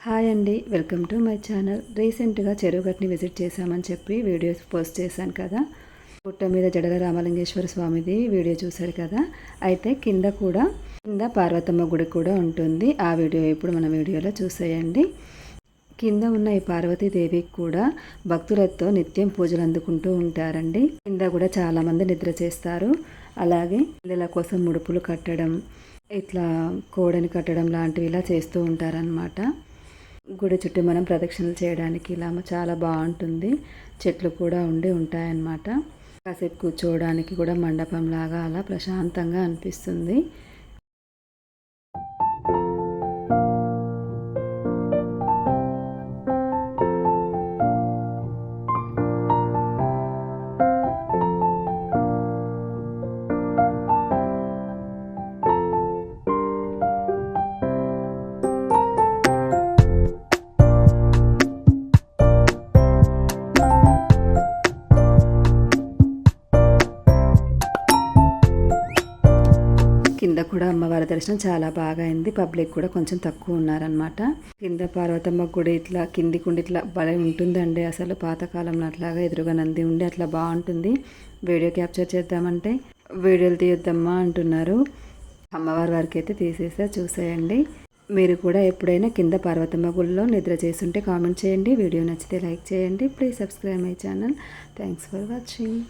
Hi అండి, welcome to my channel. రీసెంట్గా చెరువుగట్టుని visit చేశామని చెప్పి వీడియో పోస్ట్ చేశాను కదా. పుట్ట మీద జడల రామలింగేశ్వర స్వామిది వీడియో చూశారు కదా. అయితే కింద పార్వతమ్మ గుడి కూడా ఉంటుంది. ఆ వీడియో ఇప్పుడు మన వీడియోలో చూసేయండి. కింద ఉన్న ఈ పార్వతీదేవికి కూడా భక్తులతో నిత్యం పూజలు అందుకుంటూ ఉంటారండి. కింద కూడా చాలామంది నిద్ర చేస్తారు. అలాగే పిల్లల కోసం ముడుపులు కట్టడం, ఇట్లా కోడని కట్టడం లాంటివి ఇలా చేస్తూ ఉంటారనమాట. గుడి చుట్టూ మనం ప్రదక్షిణలు చేయడానికి ఇలా చాలా బాగుంటుంది. చెట్లు కూడా ఉంటాయన్నమాట. కాసేపు కూర్చోవడానికి కూడా మండపం లాగా అలా ప్రశాంతంగా అనిపిస్తుంది. కింద కూడా అమ్మవారి దర్శనం చాలా బాగా అయింది. పబ్లిక్ కూడా కొంచెం తక్కువ ఉన్నారనమాట. కింద పార్వతమ్మ గుడి ఇట్లా కిందికుండి ఇట్లా భలే ఉంటుందండి. అసలు పాతకాలంలో అట్లాగా ఎదురుగా నంది ఉండి అట్లా బాగుంటుంది. వీడియో క్యాప్చర్ చేద్దామంటే వీడియోలు తీయొద్దమ్మా అంటున్నారు. అమ్మవారి వారికి అయితే తీసేసా, చూసేయండి. మీరు కూడా ఎప్పుడైనా కింద పార్వతమ్మ గుడిలో నిద్ర చేస్తుంటే కామెంట్ చేయండి. వీడియో నచ్చితే లైక్ చేయండి. Please subscribe my channel. Thanks for watching.